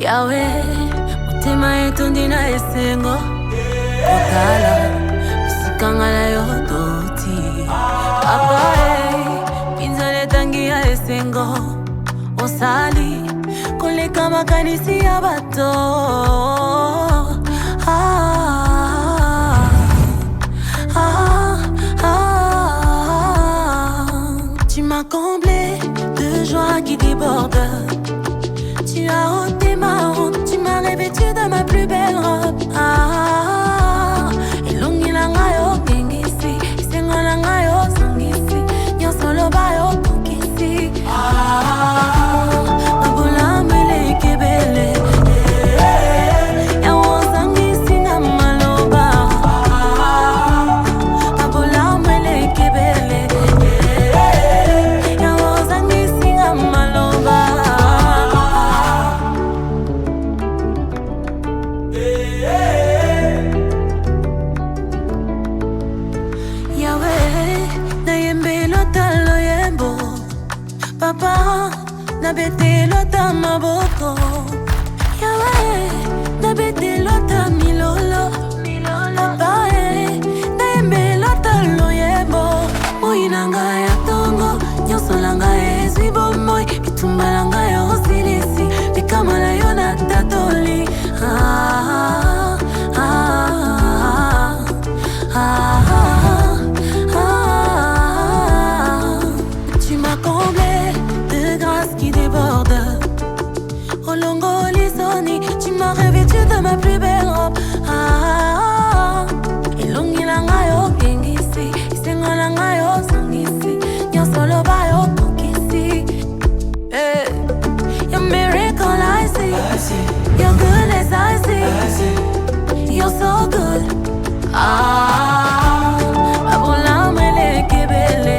Yahweh, mutima yetu ndina esengo Otala, usikangala yodoti Papa pinzale tangi ya esengo Osali, koleka makanisi ya bato Tu m'as comblé de joie qui déborde. Tu as ôté ma honte, tu m'as revêtu de ma plus belle robe. Elongi langa yo kengisi, isengo langa yo songisi, nyonso loba yo kokisi. Mabola mele kebele, yawo sangisi na maloba. Mabola mele kebele, yawo sangisi na maloba. Papa, na bete lota maboko. Yahweh, na bete lota milolo. Papa, na yembe lota loyebo. Moinanga ya tongo, nyonso langa ezwi bomoi. Bitumba langa yo silisi, bikamala yo na tatoli. Tu m'as comblé de grâce qui déborde. Olongo lisoni, tu m'as revêtu de ma plus belle robe. Elongi langa yo kengisi, isengo langa yo songisi, nyonso loba yo kokisi. Your miracle I see, your goodness I see, you're so good. Abola mele kebele.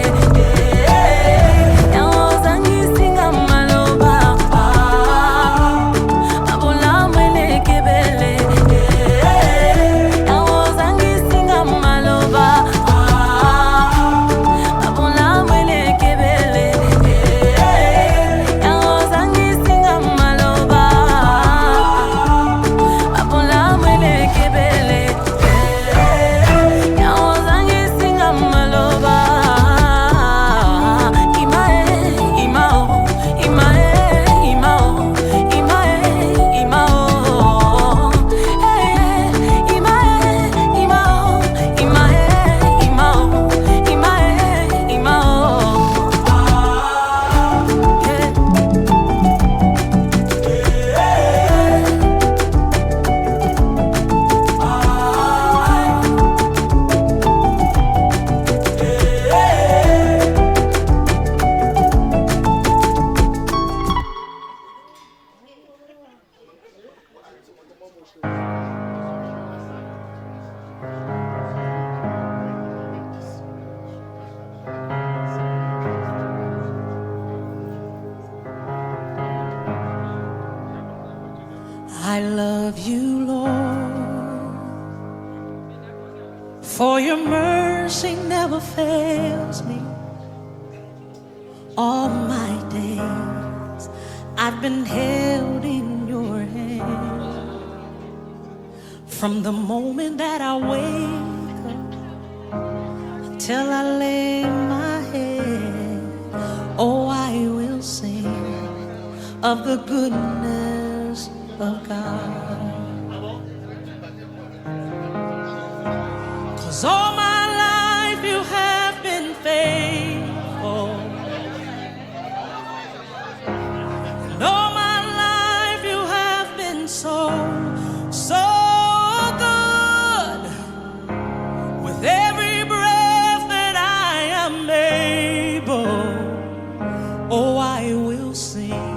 I love you, Lord, for your mercy never fails me. All my days I've been held in your hand. From the moment that I wake up till I lay my head, oh, I will sing of the goodness of God. 'Cause all my life you have been faithful, and all my life you have been so, so good. With every breath that I am able, oh, I will sing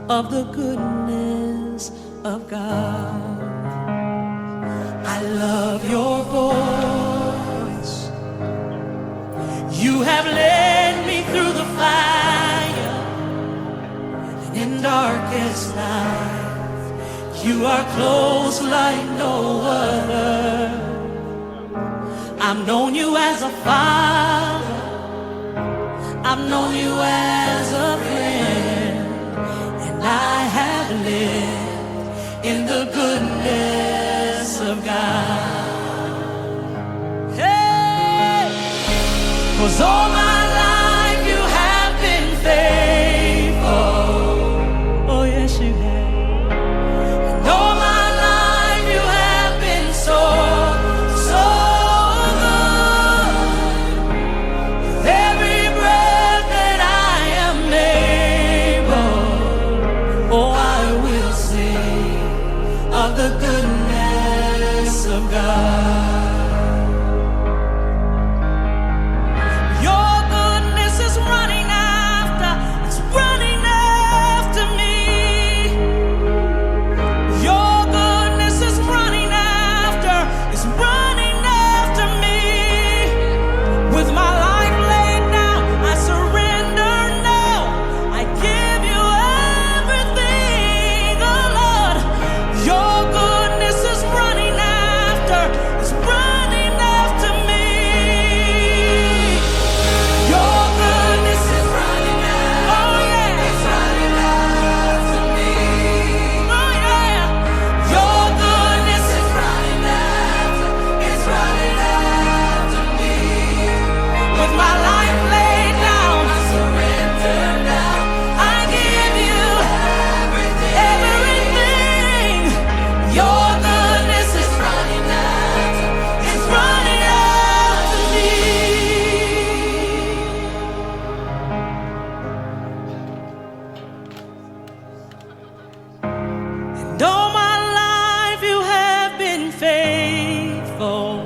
of the goodness of God. I love your voice. You have led me through the fire, and in darkest night, you are close like no other. I've known you as a father, I've known you as a friend, and I have lived in the goodness of God. Hey, 'cause all my life you have been faithful. Oh yes, you have. And all my life you have been so, so good. With every breath that I am able, oh, I will sing of the goodness of God. Your goodness is running after, it's running after me. Your goodness is running after, it's running after me. With my life laid down, I surrender now. I give you everything, oh Lord. Your goodness is running after, it's running after me. Your goodness is running after, oh yeah, it's running after me. Oh yeah, your goodness is running after, it's running after me. With my life laid down, I surrender now. I give you everything. Your goodness is running after, it's running after me. And all my life you have been faithful.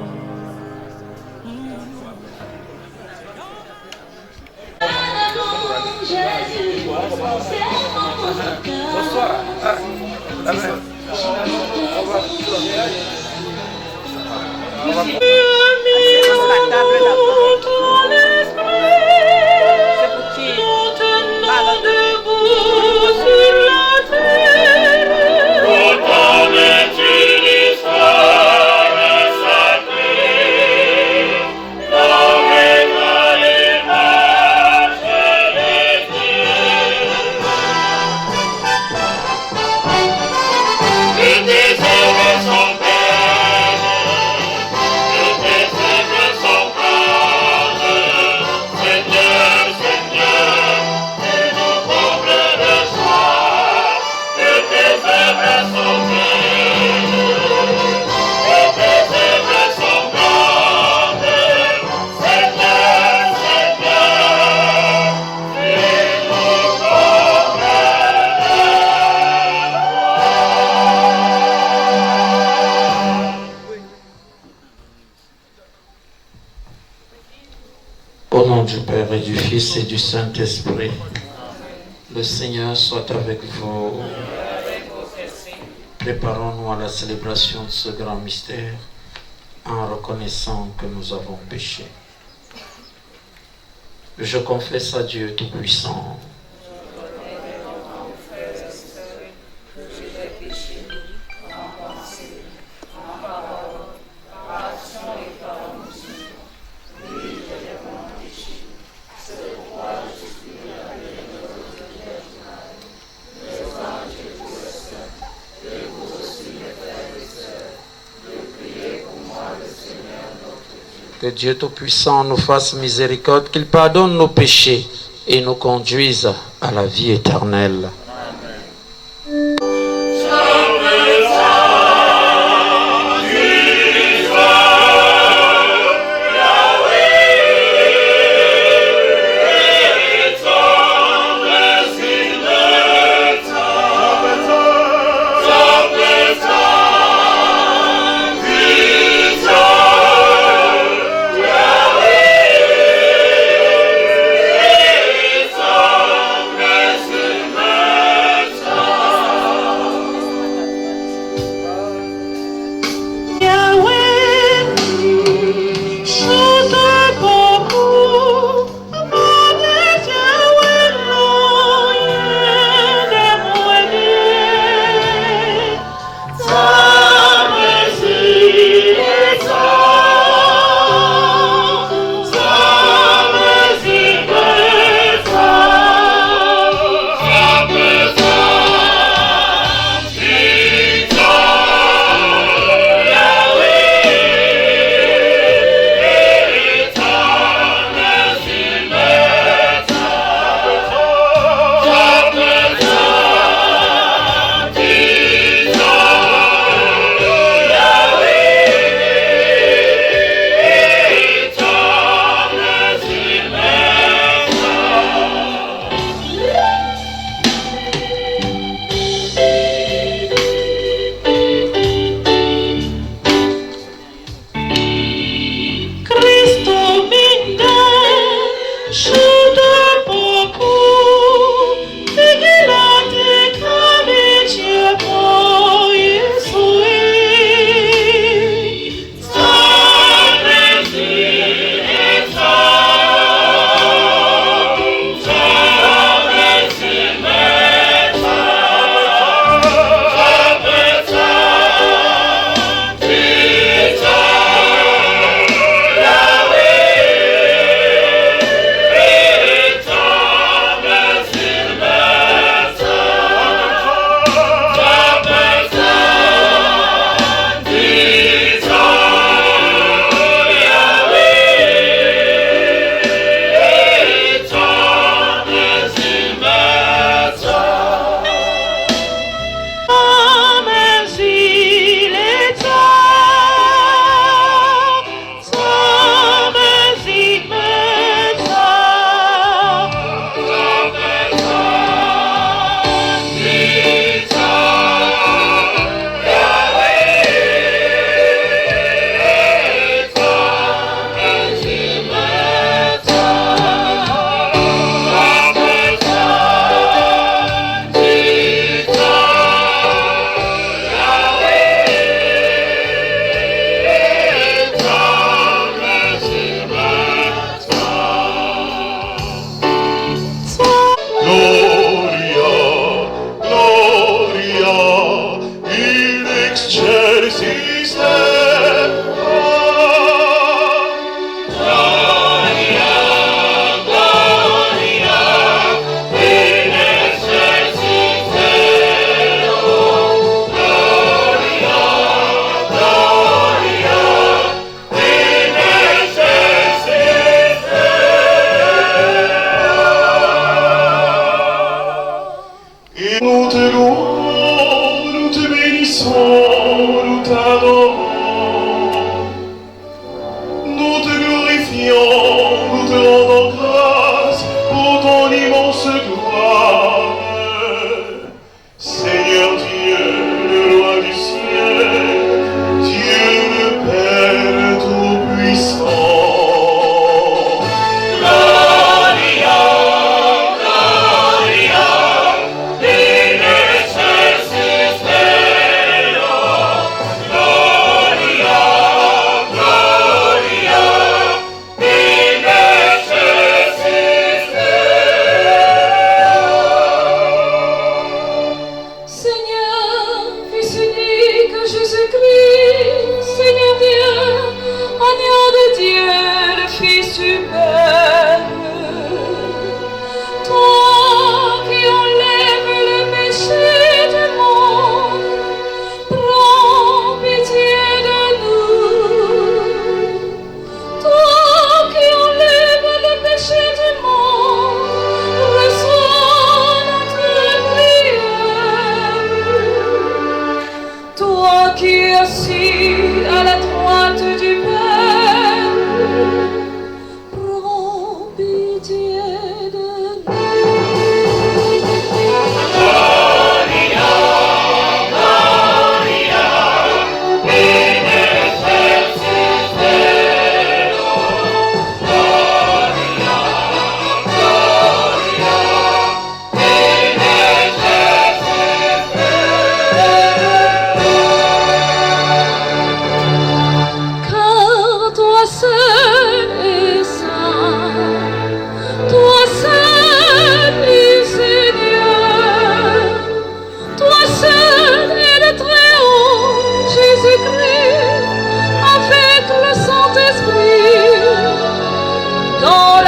Au nom du Père et du Fils et du Saint-Esprit, le Seigneur soit avec vous. Préparons-nous à la célébration de ce grand mystère en reconnaissant que nous avons péché. Je confesse à Dieu Tout-Puissant que Dieu Tout-Puissant nous fasse miséricorde, qu'il pardonne nos péchés et nous conduise à la vie éternelle. Amen.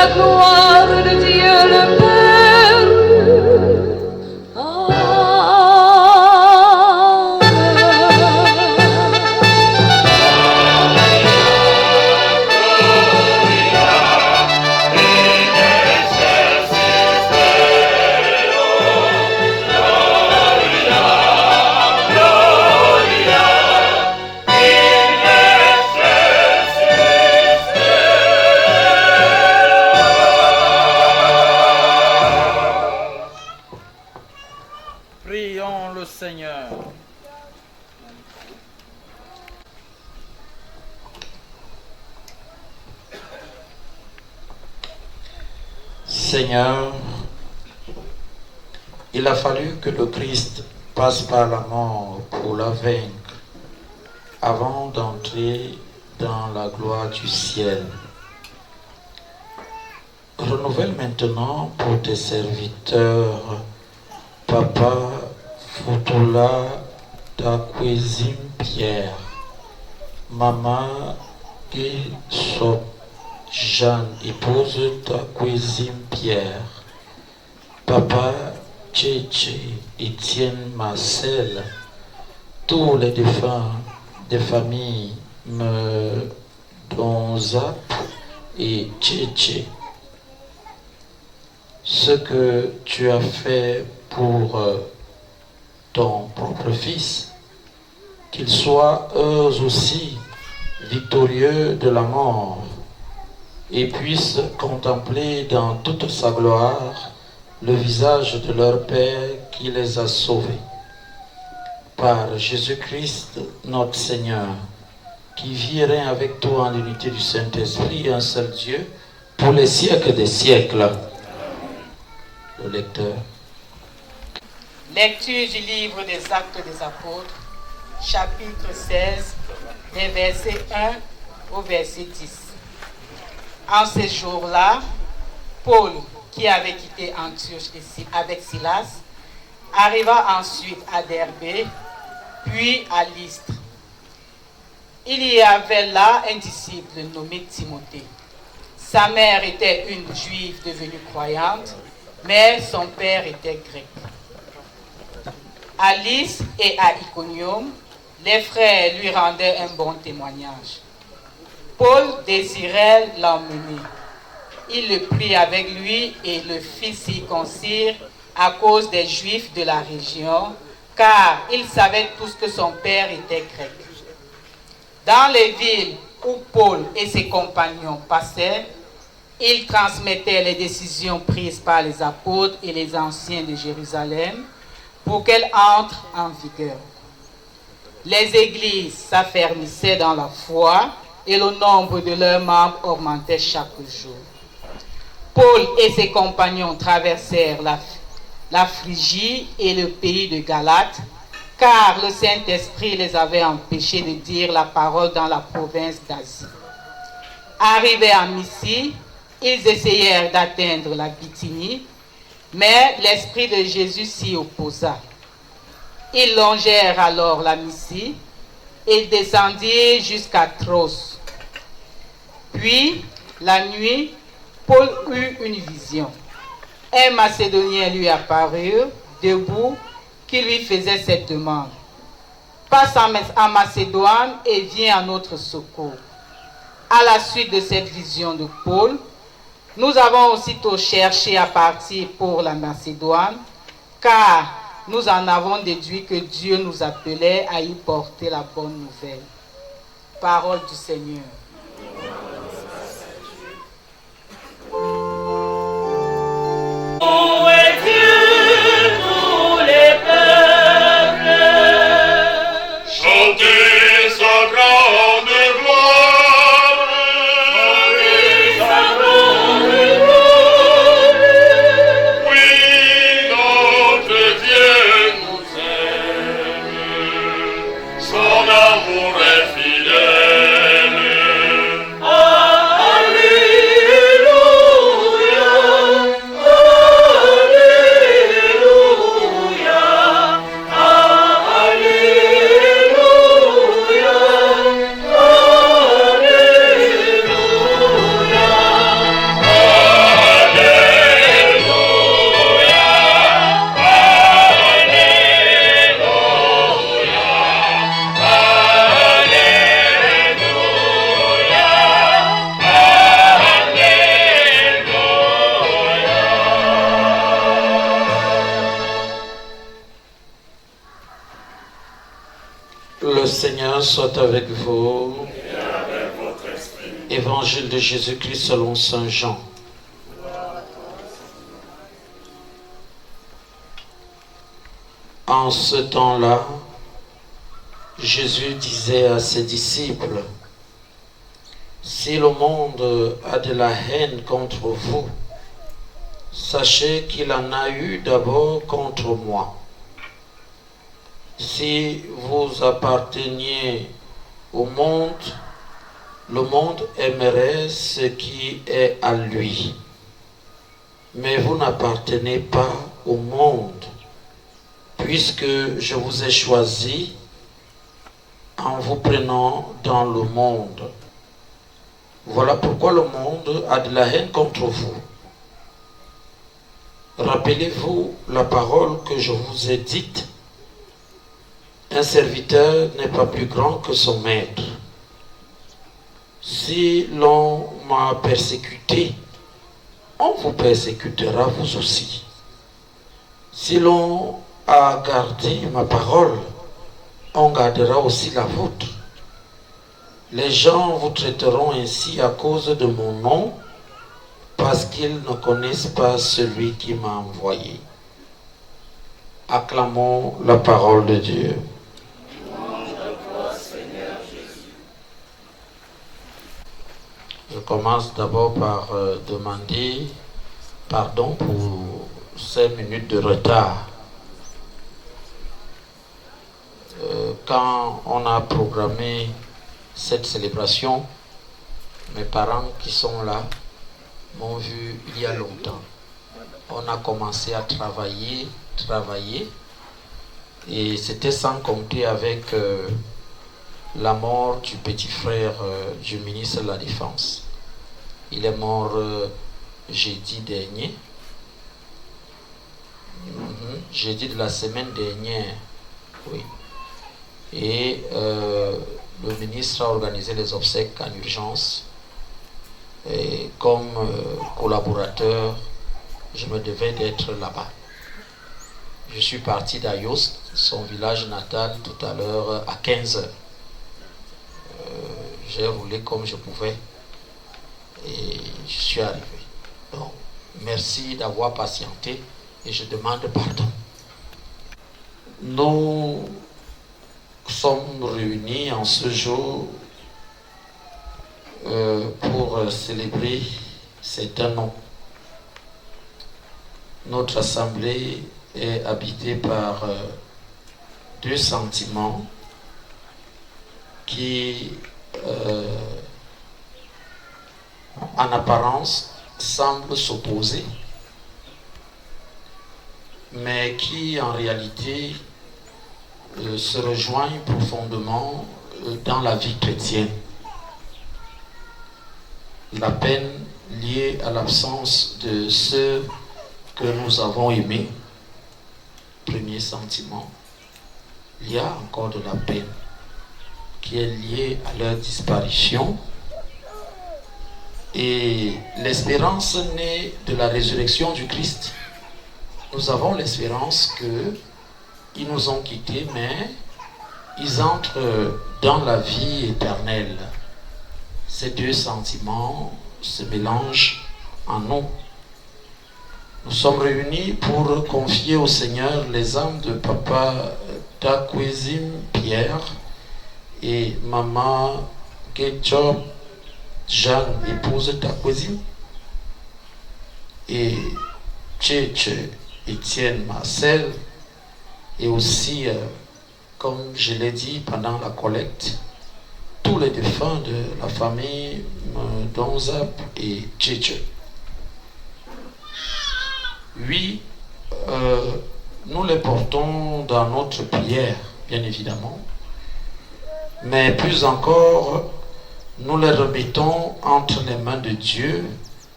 la gloire de Dieu le Père. Prions le Seigneur. Seigneur, il a fallu que le Christ passe par la mort pour la vaincre avant d'entrer dans la gloire du ciel. Renouvelle maintenant pour tes serviteurs Papa Foutoula Dakwezim Pierre, Maman Guésop Jeanne, épouse Dakwezim Pierre, Papa Tchétché Étienne Marcel, tous les défunts des familles Donzap et Tchétché. Ce que tu as fait pour ton propre Fils, qu'ils soient eux aussi victorieux de la mort et puissent contempler dans toute sa gloire le visage de leur Père qui les a sauvés. Par Jésus-Christ, notre Seigneur, qui vit et règne avec toi en l'unité du Saint-Esprit, un seul Dieu, pour les siècles des siècles. Le lecteur. Lecture du livre des Actes des Apôtres, chapitre 16, des versets 1 au verset 10. En ces jours-là, Paul, qui avait quitté Antioche avec Silas, arriva ensuite à Derbé, puis à Lystre. Il y avait là un disciple nommé Timothée. Sa mère était une juive devenue croyante, mais son père était grec. À Lystre et à Iconium, les frères lui rendaient un bon témoignage. Paul désirait l'emmener. Il le prit avec lui et le fit circoncire à cause des Juifs de la région, car il savait tous que son père était grec. Dans les villes où Paul et ses compagnons passaient, il transmettait les décisions prises par les apôtres et les anciens de Jérusalem pour qu'elles entrent en vigueur. Les églises s'affermissaient dans la foi et le nombre de leurs membres augmentait chaque jour. Paul et ses compagnons traversèrent la Phrygie et le pays de Galate, car le Saint-Esprit les avait empêchés de dire la parole dans la province d'Asie. Arrivés à Mysie, ils essayèrent d'atteindre la Bithynie, mais l'Esprit de Jésus s'y opposa. Ils longèrent alors la Mysie et descendirent jusqu'à Tros. Puis, la nuit, Paul eut une vision. Un Macédonien lui apparut, debout, qui lui faisait cette demande. Passe en Macédoine et viens à notre secours. À la suite de cette vision de Paul, nous avons aussitôt cherché à partir pour la Macédoine, car nous en avons déduit que Dieu nous appelait à y porter la bonne nouvelle. Parole du Seigneur. Où est Dieu, tous les peuples? Chantez sa grande gloire. Chantez sa grande gloire. Oui, notre Dieu nous aime. Son amour est fidèle. Seigneur soit avec vous. Évangile de Jésus-Christ selon Saint Jean. En ce temps-là, Jésus disait à ses disciples, « Si le monde a de la haine contre vous, sachez qu'il en a eu d'abord contre moi. Si vous apparteniez au monde, le monde aimerait ce qui est à lui. Mais vous n'appartenez pas au monde, puisque je vous ai choisi en vous prenant dans le monde. Voilà pourquoi le monde a de la haine contre vous. Rappelez-vous la parole que je vous ai dite. Un serviteur n'est pas plus grand que son maître. Si l'on m'a persécuté, on vous persécutera vous aussi. Si l'on a gardé ma parole, on gardera aussi la vôtre. Les gens vous traiteront ainsi à cause de mon nom, parce qu'ils ne connaissent pas celui qui m'a envoyé. Acclamons la parole de Dieu. Je commence d'abord par demander pardon pour 5 minutes de retard. Quand on a programmé cette célébration, mes parents qui sont là m'ont vu il y a longtemps. On a commencé à travailler, et c'était sans compter avec la mort du petit frère du ministre de la Défense. Il est mort jeudi dernier, jeudi de la semaine dernière, oui. Et le ministre a organisé les obsèques en urgence. Et comme collaborateur, je me devais d'être là-bas. Je suis parti d'Ayost, son village natal, tout à l'heure à 15h. J'ai roulé comme je pouvais et je suis arrivé. Donc, merci d'avoir patienté et je demande pardon. Nous sommes réunis en ce jour pour célébrer cet nom. Notre assemblée est habitée par deux sentiments qui, en apparence, semblent s'opposer, mais qui, en réalité, se rejoignent profondément dans la vie chrétienne. La peine liée à l'absence de ceux que nous avons aimés, premier sentiment. Il y a encore de la peine qui est liée à leur disparition, et l'espérance née de la résurrection du Christ. Nous avons l'espérance qu'ils nous ont quittés, mais ils entrent dans la vie éternelle. Ces deux sentiments se mélangent en nous. Nous sommes réunis pour confier au Seigneur les âmes de Papa Takwezim Pierre et Maman Ketchup Jeanne, épouse Takwezim, et Tchétche Étienne Marcel, et aussi, comme je l'ai dit pendant la collecte, tous les défunts de la famille Donzap et Tchétche. Oui, nous les portons dans notre prière, bien évidemment, mais plus encore, nous les remettons entre les mains de Dieu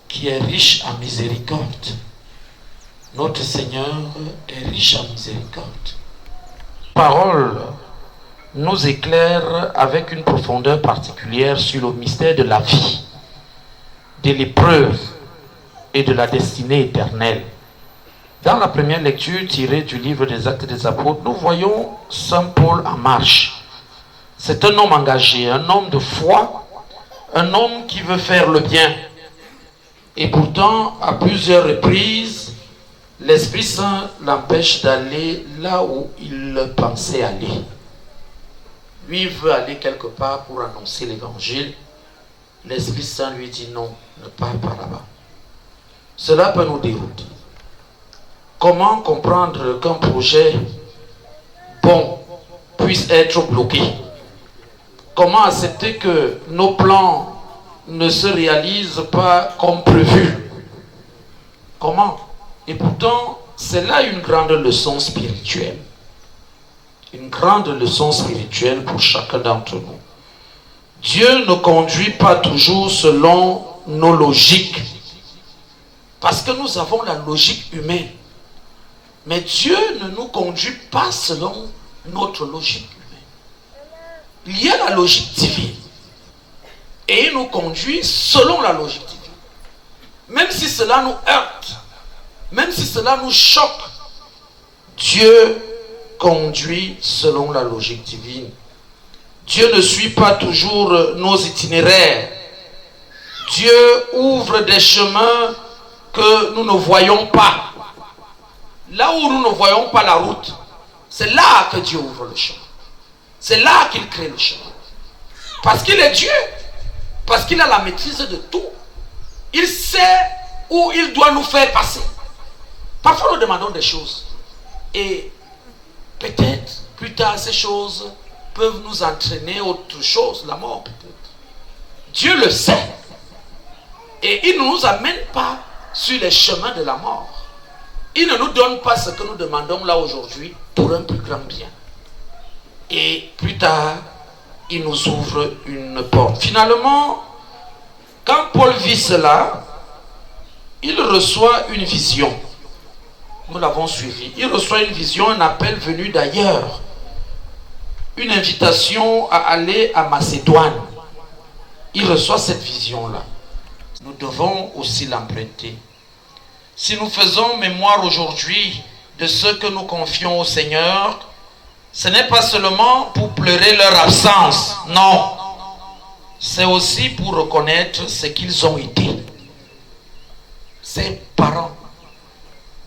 qui est riche en miséricorde. Notre Seigneur est riche en miséricorde. Parole nous éclaire avec une profondeur particulière sur le mystère de la vie, de l'épreuve et de la destinée éternelle. Dans la première lecture tirée du livre des Actes des Apôtres, nous voyons Saint Paul en marche. C'est un homme engagé, un homme de foi, un homme qui veut faire le bien. Et pourtant, à plusieurs reprises, l'Esprit Saint l'empêche d'aller là où il pensait aller. Lui, il veut aller quelque part pour annoncer l'évangile. L'Esprit Saint lui dit non, ne pars pas là-bas. Cela peut nous dérouter. Comment comprendre qu'un projet bon puisse être bloqué? Comment accepter que nos plans ne se réalisent pas comme prévu? Comment? Et pourtant, c'est là une grande leçon spirituelle. Une grande leçon spirituelle pour chacun d'entre nous. Dieu ne conduit pas toujours selon nos logiques. Parce que nous avons la logique humaine. Mais Dieu ne nous conduit pas selon notre logique humaine. Il y a la logique divine. Et il nous conduit selon la logique divine. Même si cela nous heurte, même si cela nous choque, Dieu conduit selon la logique divine. Dieu ne suit pas toujours nos itinéraires. Dieu ouvre des chemins que nous ne voyons pas. Là où nous ne voyons pas la route, c'est là que Dieu ouvre le chemin. C'est là qu'il crée le chemin. Parce qu'il est Dieu. Parce qu'il a la maîtrise de tout. Il sait où il doit nous faire passer. Parfois nous demandons des choses. Et peut-être plus tard ces choses peuvent nous entraîner autre chose, la mort peut-être. Dieu le sait. Et il ne nous amène pas sur les chemins de la mort. Il ne nous donne pas ce que nous demandons là aujourd'hui pour un plus grand bien. Et plus tard, il nous ouvre une porte. Finalement, quand Paul vit cela, il reçoit une vision. Nous l'avons suivi. Il reçoit une vision, un appel venu d'ailleurs. Une invitation à aller à Macédoine. Il reçoit cette vision-là. Nous devons aussi l'emprunter. Si nous faisons mémoire aujourd'hui de ce que nous confions au Seigneur, ce n'est pas seulement pour pleurer leur absence, non. C'est aussi pour reconnaître ce qu'ils ont été. Ces parents,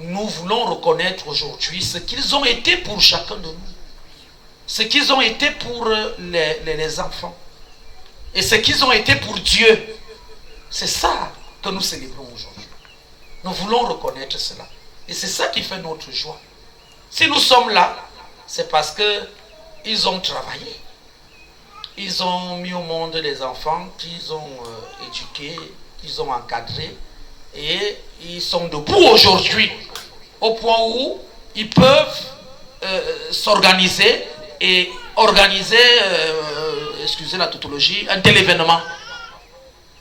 nous voulons reconnaître aujourd'hui ce qu'ils ont été pour chacun de nous. Ce qu'ils ont été pour les enfants. Et ce qu'ils ont été pour Dieu. C'est ça que nous célébrons aujourd'hui. Nous voulons reconnaître cela. Et c'est ça qui fait notre joie. Si nous sommes là, c'est parce qu'ils ont travaillé. Ils ont mis au monde des enfants qu'ils ont éduqués, qu'ils ont encadrés. Et ils sont debout aujourd'hui. Au point où ils peuvent s'organiser et organiser, excusez la tautologie, un tel événement.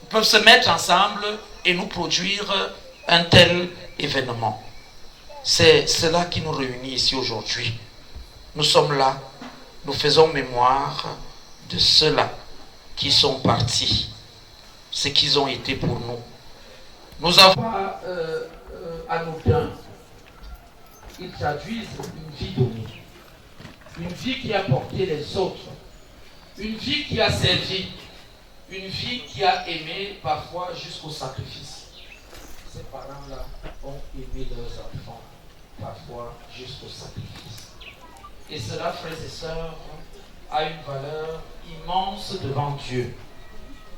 Ils peuvent se mettre ensemble et nous produire un tel événement. C'est cela qui nous réunit ici aujourd'hui. Nous sommes là, nous faisons mémoire de ceux-là qui sont partis, ce qu'ils ont été pour nous. Nous avons pas anodin. Ils traduisent une vie donnée, une vie qui a porté les autres, une vie qui a servi, une vie qui a aimé parfois jusqu'au sacrifice. Ces parents-là ont aimé leurs enfants, parfois jusqu'au sacrifice. Et cela, frères et sœurs, a une valeur immense devant Dieu.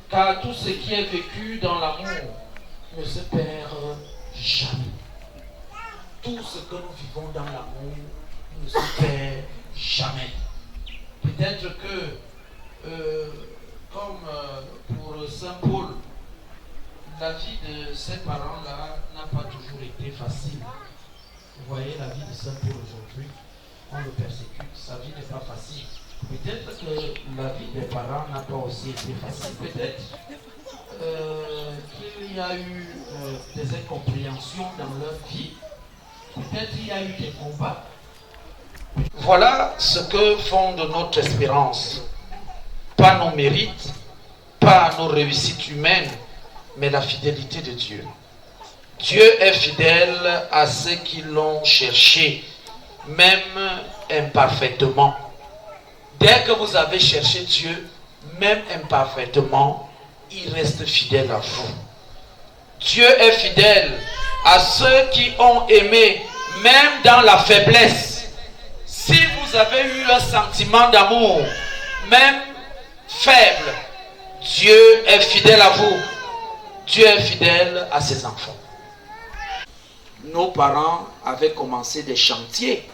Car tout ce qui est vécu dans l'amour ne se perd jamais. Tout ce que nous vivons dans l'amour ne se perd jamais. Peut-être que, comme pour Saint Paul, la vie de ces parents-là n'a pas toujours été facile. Vous voyez la vie de Saint Paul aujourd'hui, on le persécute, sa vie n'est pas facile. Peut-être que la vie des parents n'a pas aussi été facile. Peut-être qu'il y a eu des incompréhensions dans leur vie. Peut-être qu'il y a eu des combats. Voilà ce que fonde notre espérance. Pas nos mérites, pas nos réussites humaines, mais la fidélité de Dieu. Dieu est fidèle à ceux qui l'ont cherché, même imparfaitement. Dès que vous avez cherché Dieu, même imparfaitement, il reste fidèle à vous. Dieu est fidèle à ceux qui ont aimé, même dans la faiblesse. Si vous avez eu un sentiment d'amour, même faible, Dieu est fidèle à vous. Dieu est fidèle à ses enfants. Nos parents avaient commencé des chantiers.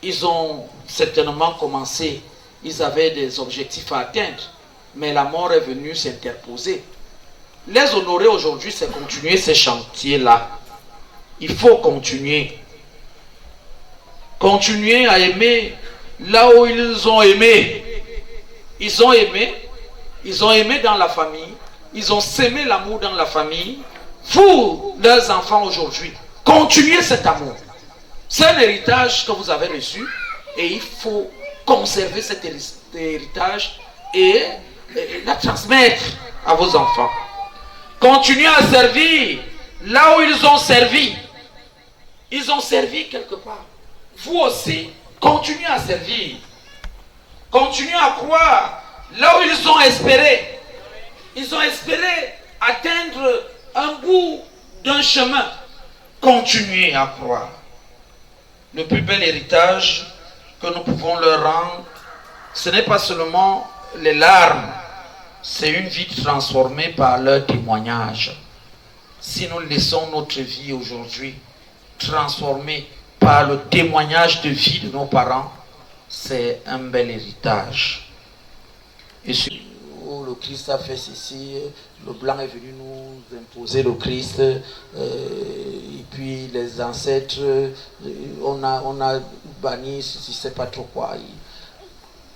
Ils ont certainement commencé, ils avaient des objectifs à atteindre, mais la mort est venue s'interposer. Les honorer aujourd'hui, c'est continuer ces chantiers-là. Il faut continuer. Continuer à aimer là où ils ont aimé. Ils ont aimé dans la famille, ils ont sémé l'amour dans la famille. Vous, leurs enfants aujourd'hui, continuez cet amour. C'est un héritage que vous avez reçu et il faut conserver cet héritage et la transmettre à vos enfants. Continuez à servir là où ils ont servi. Ils ont servi quelque part. Vous aussi, continuez à servir. Continuez à croire là où ils ont espéré. Ils ont espéré atteindre un bout d'un chemin. Continuez à croire. Le plus bel héritage que nous pouvons leur rendre, ce n'est pas seulement les larmes, c'est une vie transformée par leur témoignage. Si nous laissons notre vie aujourd'hui transformée par le témoignage de vie de nos parents, c'est un bel héritage. Et le Christ a fait ceci, le blanc est venu nous imposer le Christ, et puis les ancêtres, on a banni ceci, c'est pas trop quoi.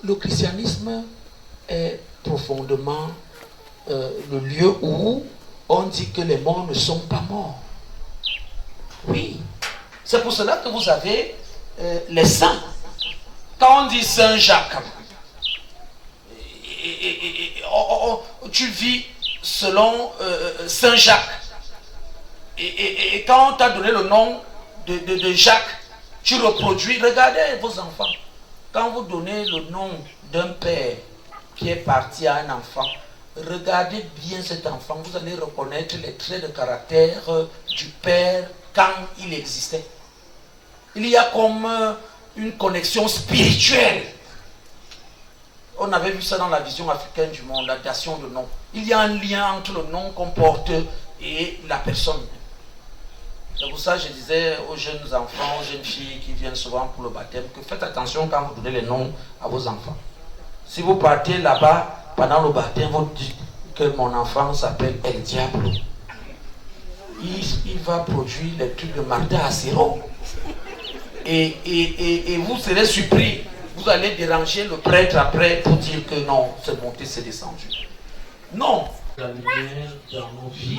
Le christianisme est profondément le lieu où on dit que les morts ne sont pas morts. Oui, c'est pour cela que vous avez les saints. Quand on dit Saint Jacques, tu vis selon Saint Jacques. Et quand on t'a donné le nom de Jacques, tu reproduis. Regardez vos enfants. Quand vous donnez le nom d'un père qui est parti à un enfant, regardez bien cet enfant. Vous allez reconnaître les traits de caractère du père quand il existait. Il y a comme une connexion spirituelle. On avait vu ça dans la vision africaine du monde, la dation de nom. Il y a un lien entre le nom qu'on porte et la personne. C'est pour ça que je disais aux jeunes enfants, aux jeunes filles qui viennent souvent pour le baptême, que faites attention quand vous donnez les noms à vos enfants. Si vous partez là-bas, pendant le baptême, vous dites que mon enfant s'appelle El Diablo. Il va produire les trucs de Martha Acero. Et vous serez surpris. Vous allez déranger le prêtre après pour dire que non, c'est monté, c'est descendu. Non. La lumière dans nos vies,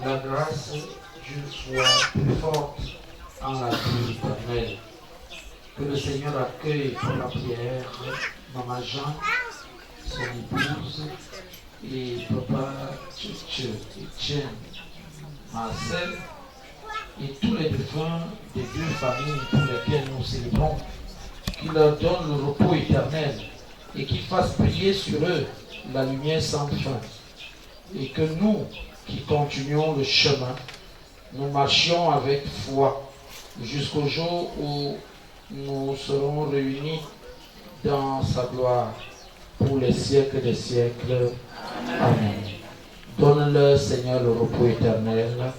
la grâce Dieu soit plus forte en la vie éternelle. Que le Seigneur accueille pour la prière Maman Jean, son épouse, et Papa Etienne, Marcel, et tous les défunts des deux familles pour lesquelles nous célébrons. Qu'il leur donne le repos éternel et qu'il fasse briller sur eux la lumière sans fin. Et que nous, qui continuons le chemin, nous marchions avec foi jusqu'au jour où nous serons réunis dans sa gloire pour les siècles des siècles. Amen. Donne-leur, Seigneur, le repos éternel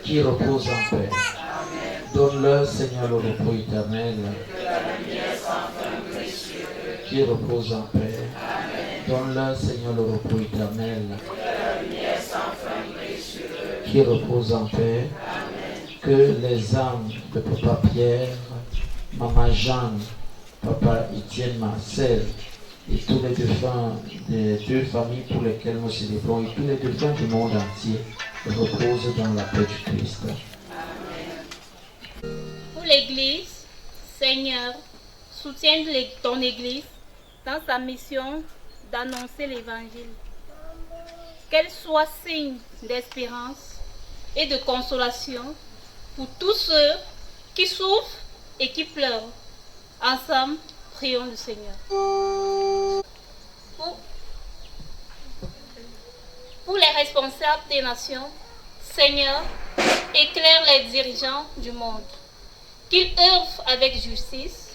qui repose en paix. Donne-leur, Seigneur, le repos éternel qui repose en paix. Donne-leur, Seigneur, le repos éternel qui repose en paix. Que les âmes de Papa Pierre, Maman Jeanne, Papa Etienne Marcel et tous les défunts des deux familles pour lesquelles nous célébrons et tous les défunts du monde entier reposent dans la paix du Christ. Pour l'Église, Seigneur, soutiens ton Église dans sa mission d'annoncer l'Évangile. Qu'elle soit signe d'espérance et de consolation pour tous ceux qui souffrent et qui pleurent. Ensemble, prions le Seigneur. Pour les responsables des nations, Seigneur, éclaire les dirigeants du monde, qu'ils œuvrent avec justice,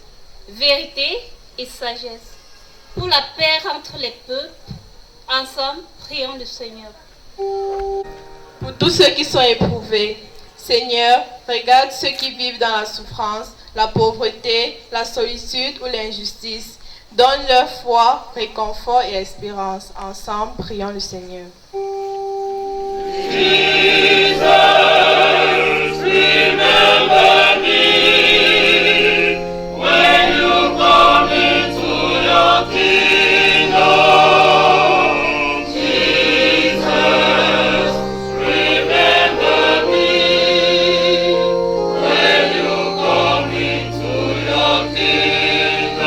vérité et sagesse. Pour la paix entre les peuples, ensemble, prions le Seigneur. Pour tous ceux qui sont éprouvés, Seigneur, regarde ceux qui vivent dans la souffrance, la pauvreté, la solitude ou l'injustice. Donne leur foi, réconfort et espérance. Ensemble, prions le Seigneur. Jesus, remember me when you come into your kingdom. Jesus, remember me when you come into your kingdom.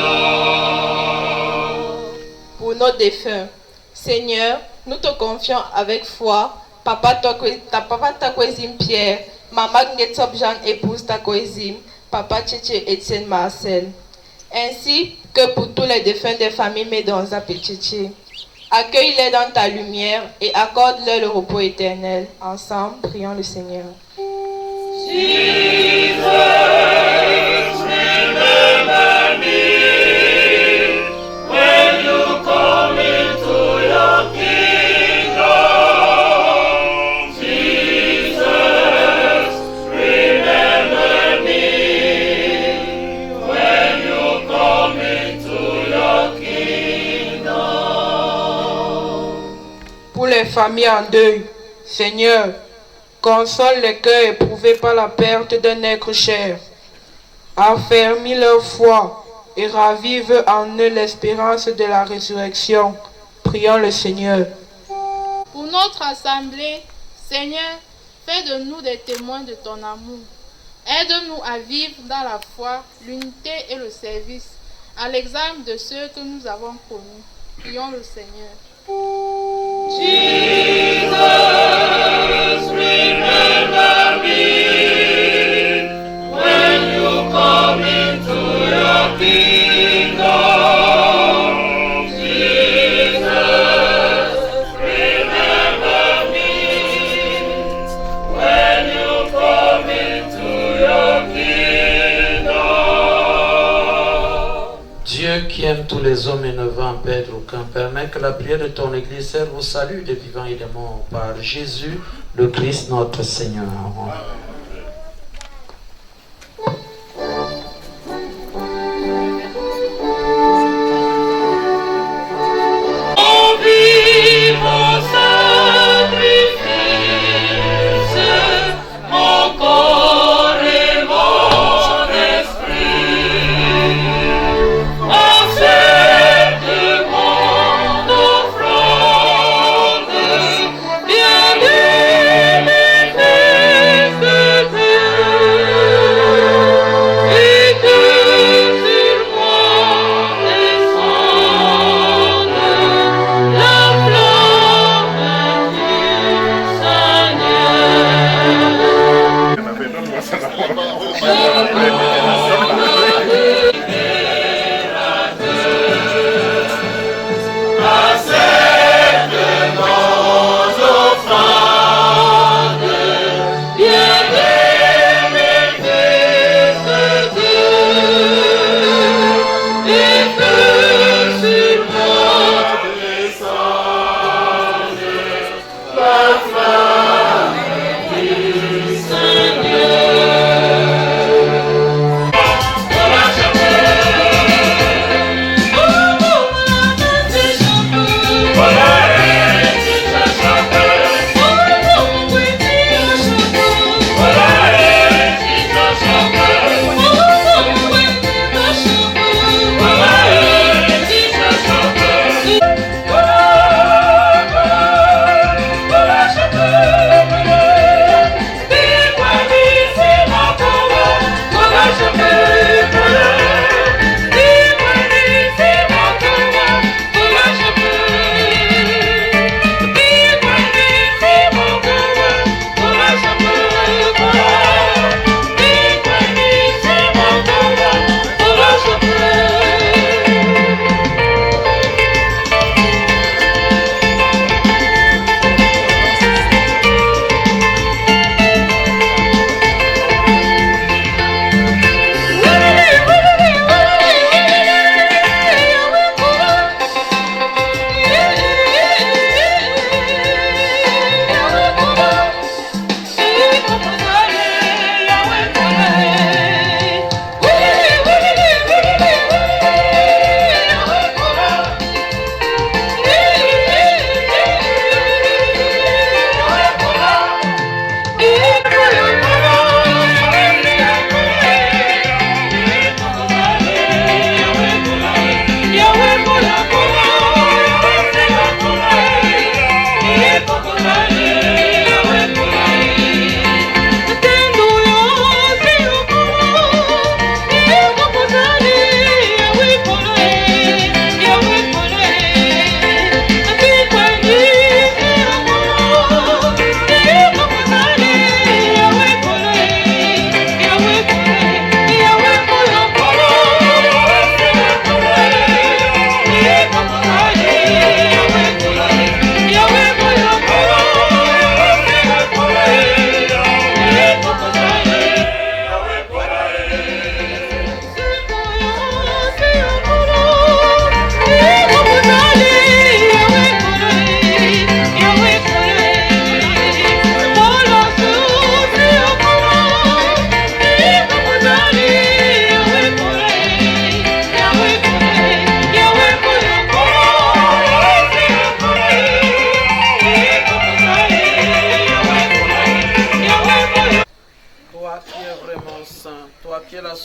Pour nos défunts, Seigneur, nous te confions avec foi Papa Takwezim Pierre, Maman Gnetop Jean épouse Takwezim, Papa Tchétché Étienne Marcel, ainsi que pour tous les défunts des familles Médonza et Tchétché. Accueille-les dans ta lumière et accorde-leur le repos éternel. Ensemble, prions le Seigneur. Jesus, remember me when you come into your kingdom. Jesus, remember me when you come into your kingdom. Pour les familles en deuil, Seigneur, console les cœurs éprouvés par la perte d'un être cher. Affermis leur foi et ravive en eux l'espérance de la résurrection. Prions le Seigneur. Pour notre assemblée, Seigneur, fais de nous des témoins de ton amour. Aide-nous à vivre dans la foi, l'unité et le service, à l'exemple de ceux que nous avons connus. Prions le Seigneur. Jesus, remember me when you come into your kingdom. Jesus, remember me when you come into your kingdom. Dieu qui aime tous les hommes et ne veut en perdre aucun, permet que la prière de ton Église serve au salut des vivants et des morts par Jésus, le Christ notre Seigneur. Mon vivant sacrifice, mon corps et mon esprit, accepte mon offrande, bien-aimé Christ.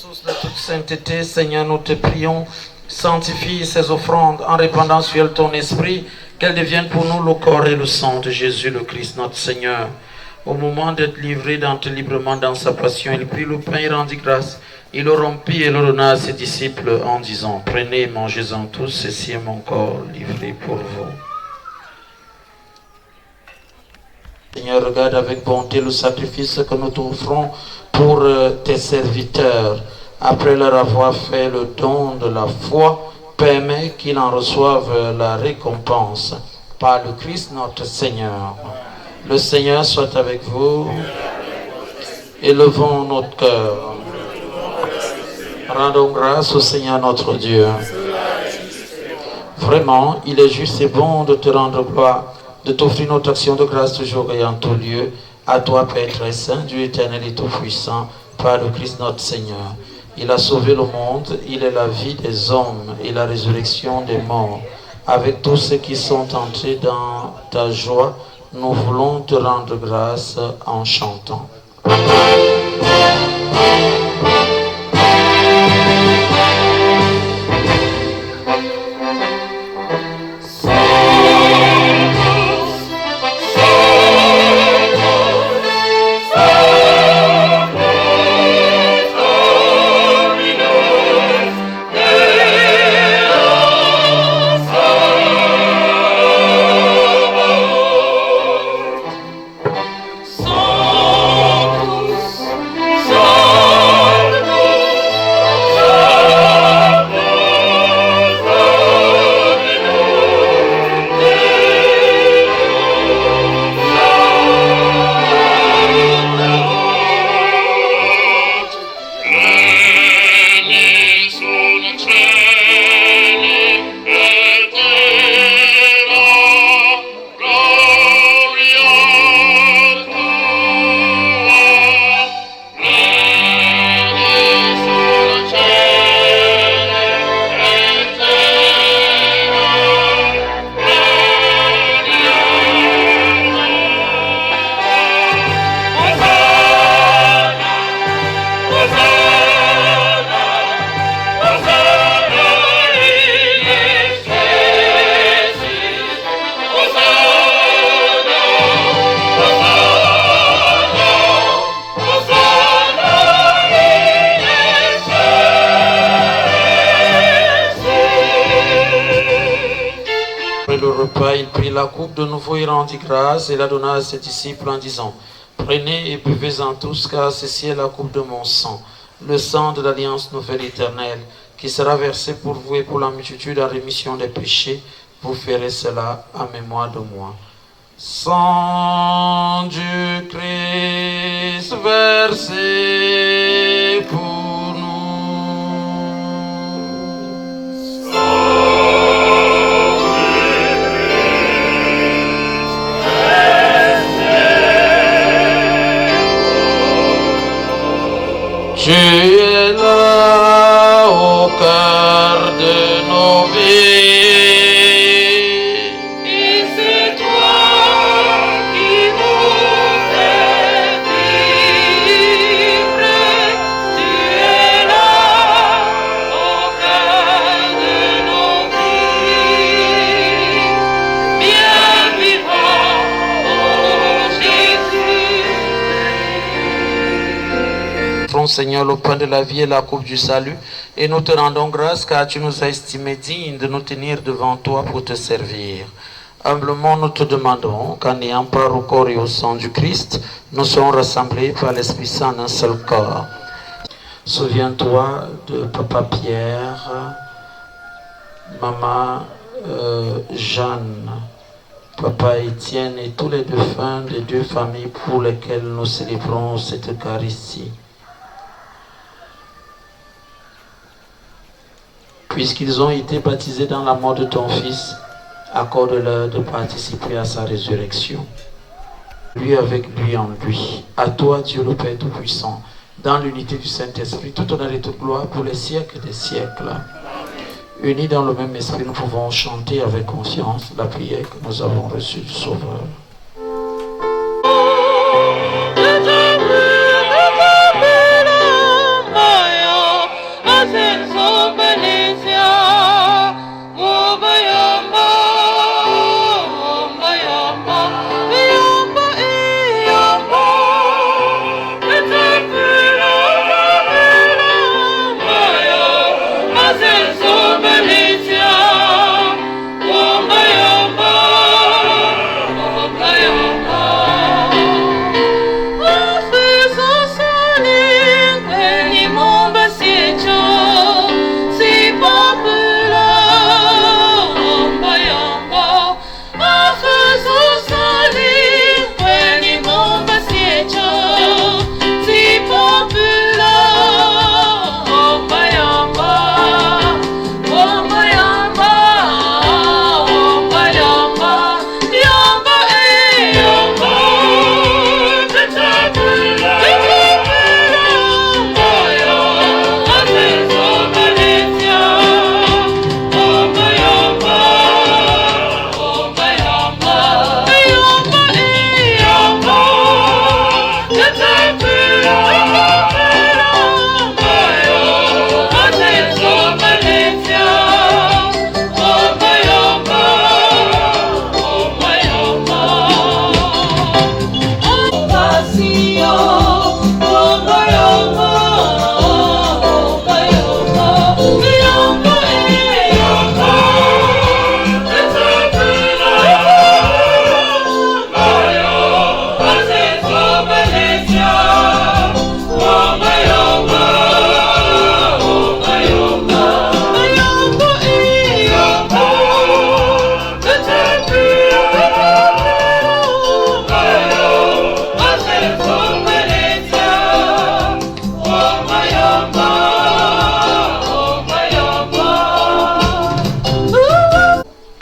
source de toute sainteté, Seigneur, nous te prions, sanctifie ces offrandes en répandant sur elles ton esprit, qu'elles deviennent pour nous le corps et le sang de Jésus le Christ, notre Seigneur. Au moment d'être livré d'entrer librement dans sa passion, il prit le pain et rendit grâce. Il le rompit et le donna à ses disciples en disant, prenez et mangez-en tous, ceci est mon corps livré pour vous. Seigneur, regarde avec bonté le sacrifice que nous t'offrons pour tes serviteurs. Après leur avoir fait le don de la foi, permets qu'ils en reçoivent la récompense. Par le Christ notre Seigneur. Le Seigneur soit avec vous. Élevons notre cœur. Rendons grâce au Seigneur notre Dieu. Vraiment, il est juste et bon de te rendre gloire, de t'offrir notre action de grâce toujours et en tout lieu. À toi, Père très saint, Dieu éternel et tout-puissant, par le Christ notre Seigneur. Il a sauvé le monde, il est la vie des hommes et la résurrection des morts. Avec tous ceux qui sont entrés dans ta joie, nous voulons te rendre grâce en chantant. Il prit la coupe de nouveau et rendit grâce et la donna à ses disciples en disant, prenez et buvez-en tous, car ceci est la coupe de mon sang, le sang de l'alliance nouvelle éternelle, qui sera versé pour vous et pour la multitude en rémission des péchés. Vous ferez cela en mémoire de moi. Sang du Christ versé pour nous. Tu es là au cœur de nos vies. Et c'est toi qui nous fais vivre. Tu es là au cœur de nos vies. Bien vivant, oh Jésus. Offrons, Seigneur, le pain de la vie et la coupe du salut, et nous te rendons grâce car tu nous as estimés dignes de nous tenir devant toi pour te servir. Humblement, nous te demandons qu'en ayant part au corps et au sang du Christ, nous serons rassemblés par l'Esprit Saint en un seul corps. Souviens-toi de Papa Pierre, Maman Jeanne, Papa Étienne et tous les défunts des deux familles pour lesquelles nous célébrons cette Eucharistie. Puisqu'ils ont été baptisés dans la mort de ton Fils, accorde-leur de participer à sa résurrection. Lui avec lui en lui. À toi, Dieu le Père Tout-Puissant, dans l'unité du Saint-Esprit, tout honneur et toute gloire pour les siècles des siècles. Unis dans le même esprit, nous pouvons chanter avec confiance la prière que nous avons reçue du Sauveur. Moyo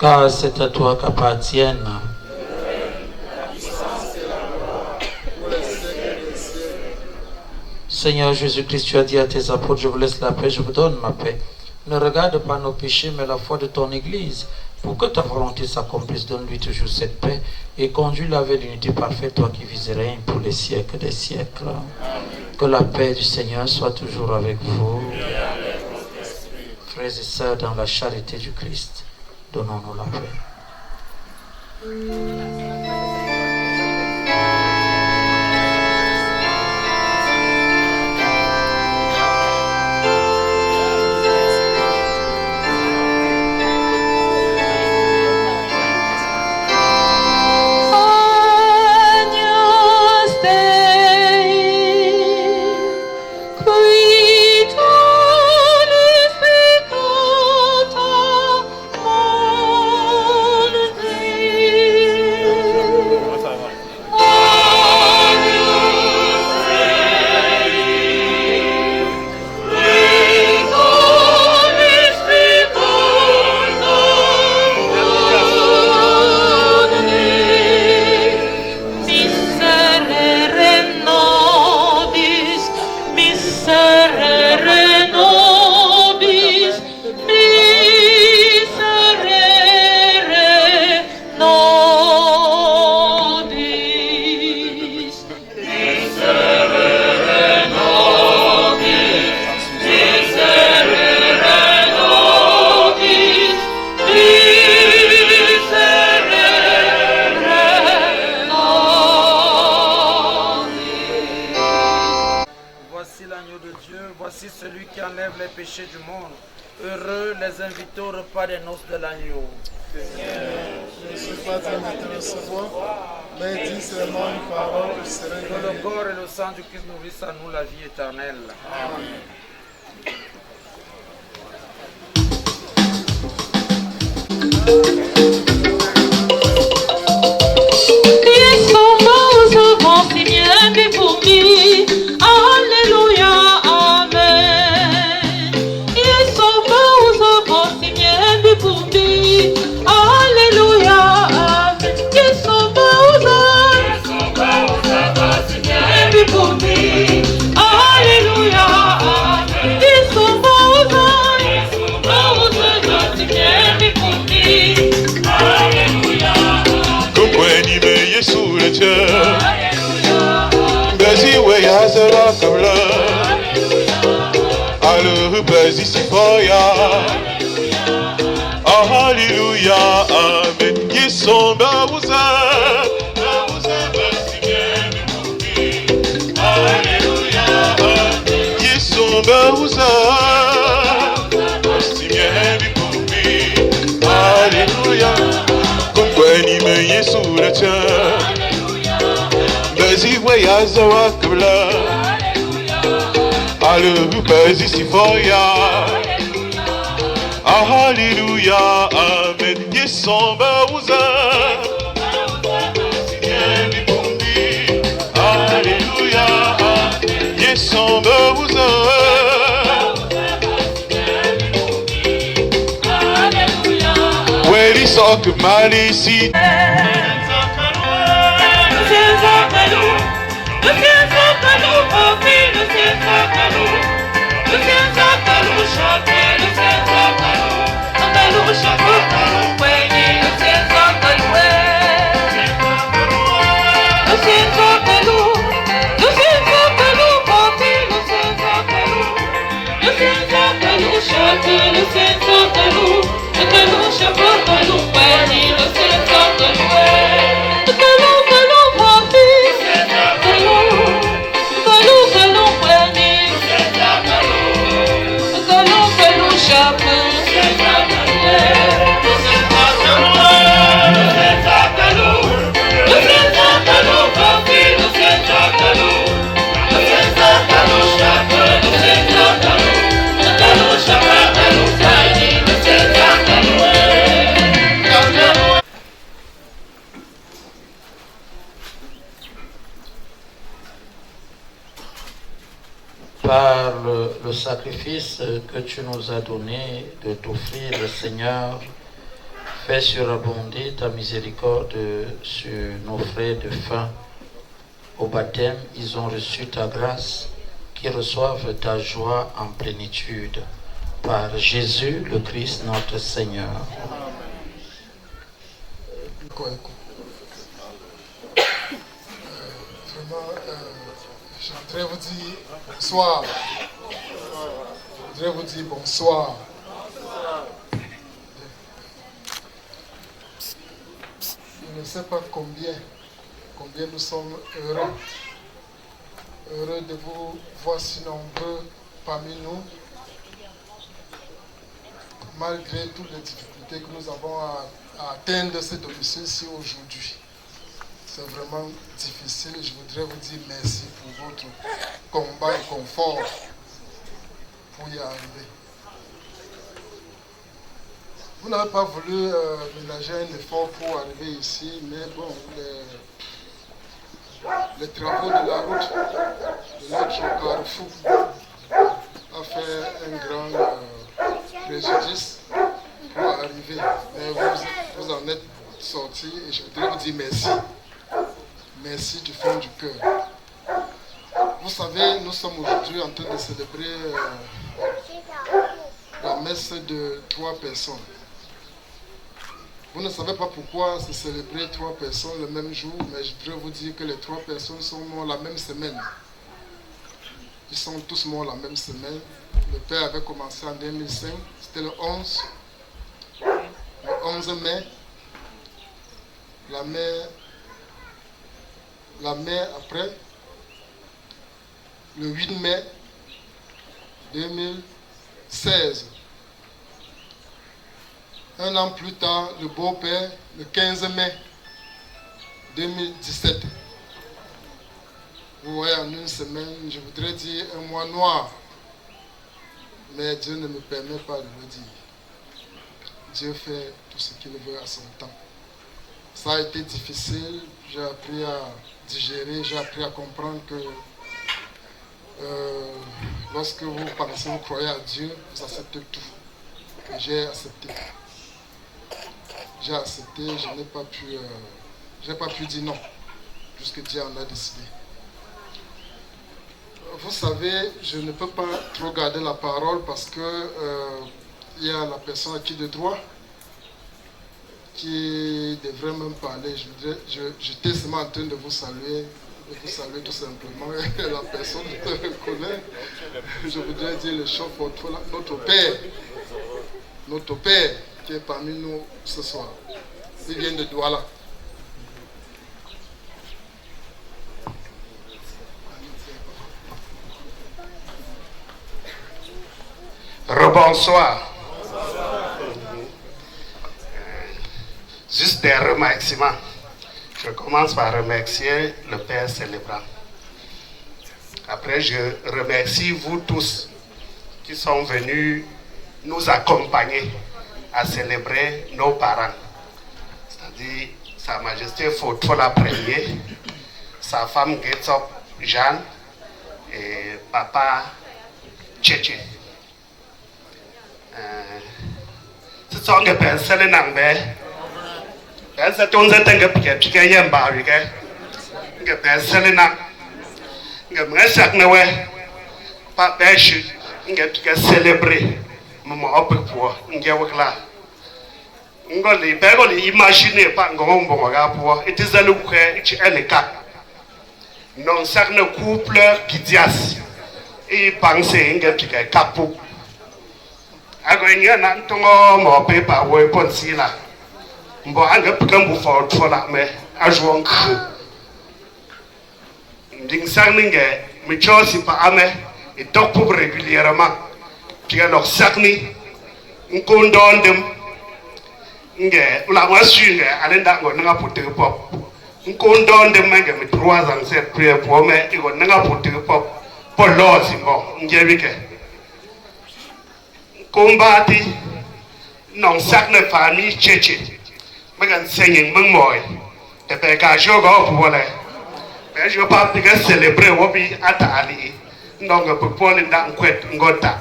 car c'est à toi qu'appartiennent Seigneur Jésus-Christ, tu as dit à tes apôtres, je vous laisse la paix, je vous donne ma paix. Ne regarde pas nos péchés, mais la foi de ton Église. Pour que ta volonté s'accomplisse, donne-lui toujours cette paix et conduis-la vers l'unité parfaite, toi qui vis et règnes pour les siècles des siècles. Que la paix du Seigneur soit toujours avec vous. Frères et sœurs, dans la charité du Christ, donnons-nous la paix. Voici celui qui enlève les péchés du monde. Heureux les invités au repas des noces de l'agneau. Je ne suis pas digne de te recevoir, mais dis seulement une parole, je serai Que le corps et le sang du Christ nourrissent à nous la vie éternelle. Amen. Alléluia, Amen. Yesomba uza, Alléluia, Yesomba uza, Alléluia. Kumbani me Yesu lecha, bazi waya zawa kabla, Alléluia, bazi sifoya. Alléluia, Amen. Yesomba uza, Alléluia, Yesomba uza, Weli sok malisi. Par le sacrifice que tu nous as donné de t'offrir, le Seigneur, Fais surabonder ta miséricorde sur nos frères de faim. Au baptême, ils ont reçu ta grâce, qu'ils reçoivent ta joie en plénitude. Par Jésus le Christ, notre Seigneur. Vraiment, je voudrais vous dire bonsoir. Je voudrais vous dire bonsoir. Je ne sais pas combien nous sommes heureux de vous voir si nombreux parmi nous, malgré toutes les difficultés que nous avons à atteindre ce domicile-ci aujourd'hui. C'est vraiment difficile. Je voudrais vous dire merci pour votre combat et confort pour y arriver. Vous n'avez pas voulu ménager un effort pour arriver ici, mais bon, les travaux de la route de notre carrefour a fait un grand préjudice pour arriver. Mais vous en êtes sortis et je voudrais vous dire merci. Merci du fond du cœur. Vous savez, nous sommes aujourd'hui en train de célébrer la messe de 3 personnes. Vous ne savez pas pourquoi se célébrer 3 personnes le même jour, mais je voudrais vous dire que les 3 personnes sont morts la même semaine. Ils sont tous morts la même semaine. Le père avait commencé en 2005, c'était le 11 mai. La mère après, le 8 mai 2016. Un an plus tard, le beau-père, le 15 mai 2017. Vous voyez, en une semaine, je voudrais dire un mois noir. Mais Dieu ne me permet pas de le dire. Dieu fait tout ce qu'il veut à son temps. Ça a été difficile, j'ai appris à digérer, j'ai appris à comprendre que lorsque vous pensez, vous croyez à Dieu, vous acceptez tout. Et j'ai accepté. J'ai accepté, je n'ai pas pu dire non, puisque Dieu en a décidé. Vous savez, je ne peux pas trop garder la parole parce que il y a la personne à qui de droit qui devrait même parler. J'étais seulement en train de vous saluer tout simplement. La personne me connaît. Je voudrais dire le chef, notre père qui est parmi nous ce soir. Il vient de Douala. Rebonsoir. Juste des remerciements. Je commence par remercier le Père célébrant. Après, je remercie vous tous qui sont venus nous accompagner à célébrer nos parents. C'est-à-dire Sa Majesté Fotola Ier, sa femme Getsop Jeanne et Papa Tchétché. C'est ça que pense le Nangbe. C'est on s'est tengu piqué yamba avec que pense le Nang. Que me chaque noé pas pêche, que célébrer maman op pour ngewakla. Ngoli begoli imaginer pas ngombo magapo. Et c'est le que tu es le cas. Non certain couple Gidias et penser que capou. Agonya nantongo mo pepa we ponsila. Mbo anga pukambu for tola me ajuang. Ding sarninge me chosi pa ame et donc pour régulièrement. Puis alors sarni nkondon dem nge la wasunge alenda ngo nga pote pop. Nkondon dem manga me 3 ans cette prière pour me et ngo nga pote pop. Pour losi ngo ngewike. Combati non sakne famille Tchétché. Magan singing mangmoy. Et pe ka jogo pour voler. Mais je pas piquer célébrer wobi atali. Non que pour le dan kwet ngota.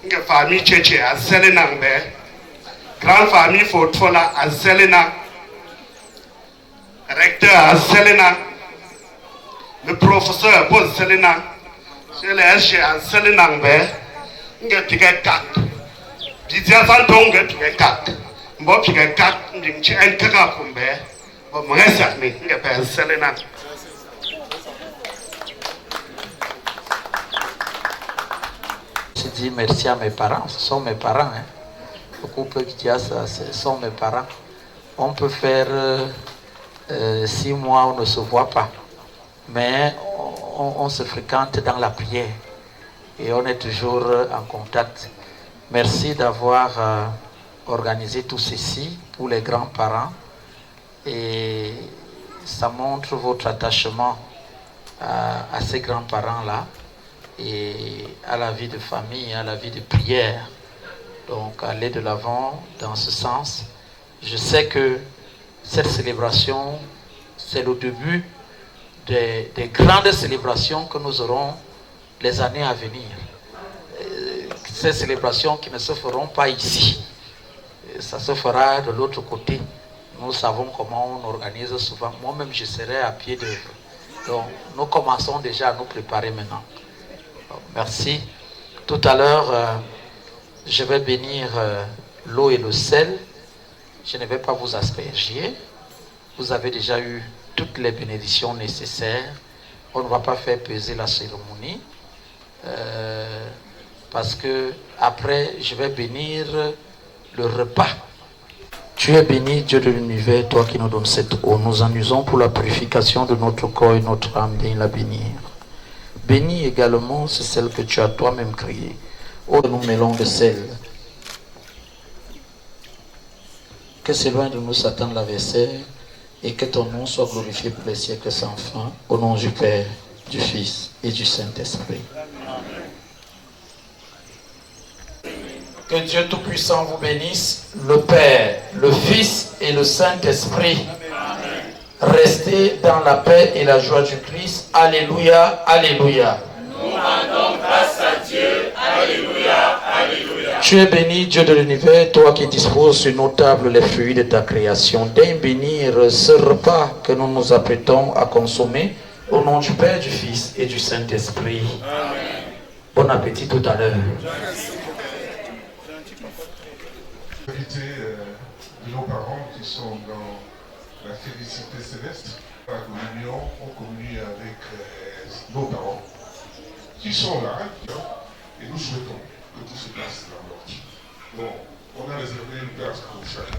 Nge famille Tchétché a selenangbe. grande famille Fotola à Selena, recteur à Selena, le professeur Paul Selena, c'est le SG à Selena, il a piqué 4. Il y a 20 ans, il a piqué 4. Il a piqué 4, il a piqué 1 kaka pour me. Il a piqué Selena. Je dis merci à mes parents, ce sont mes parents. Hein. Beaucoup peuvent dire ça, ce sont mes parents. On peut faire 6 mois, on ne se voit pas. Mais on se fréquente dans la prière. Et on est toujours en contact. Merci d'avoir organisé tout ceci pour les grands-parents. Et ça montre votre attachement à ces grands-parents-là. Et à la vie de famille, à la vie de prière. Donc, aller de l'avant dans ce sens. Je sais que cette célébration, c'est le début des grandes célébrations que nous aurons les années à venir. Ces célébrations qui ne se feront pas ici. Ça se fera de l'autre côté. Nous savons comment on organise souvent. Moi-même, je serai à pied d'œuvre. Donc, nous commençons déjà à nous préparer maintenant. Merci. Tout à l'heure, je vais bénir l'eau et le sel. Je ne vais pas vous asperger. Vous avez déjà eu toutes les bénédictions nécessaires. On ne va pas faire peser la cérémonie. Parce que après, je vais bénir le repas. Tu es béni, Dieu de l'univers, toi qui nous donnes cette eau. Nous en usons pour la purification de notre corps et notre âme. Viens la bénir. Bénis également, c'est celle que tu as toi-même créée. Oh, nous mêlons le sel. Que s'éloigne de nous Satan l'adversaire et que ton nom soit glorifié pour les siècles sans fin. Au nom du Père, du Fils et du Saint-Esprit. Que Dieu Tout-Puissant vous bénisse, le Père, le Fils et le Saint-Esprit. Restez dans la paix et la joie du Christ. Alléluia, alléluia. Nous rendons grâce à Dieu. Alléluia, alléluia. Tu es béni, Dieu de l'univers, toi qui disposes sur nos tables les fruits de ta création. Daigne bénir ce repas que nous nous apprêtons à consommer au nom du Père, du Fils et du Saint-Esprit. Amen. Bon appétit tout à l'heure. Inviter de nos parents qui sont dans la félicité céleste, la communion, on communie avec nos parents qui sont là, et nous souhaitons que tout se passe dans l'ordre. Bon, on a réservé une place pour chacun.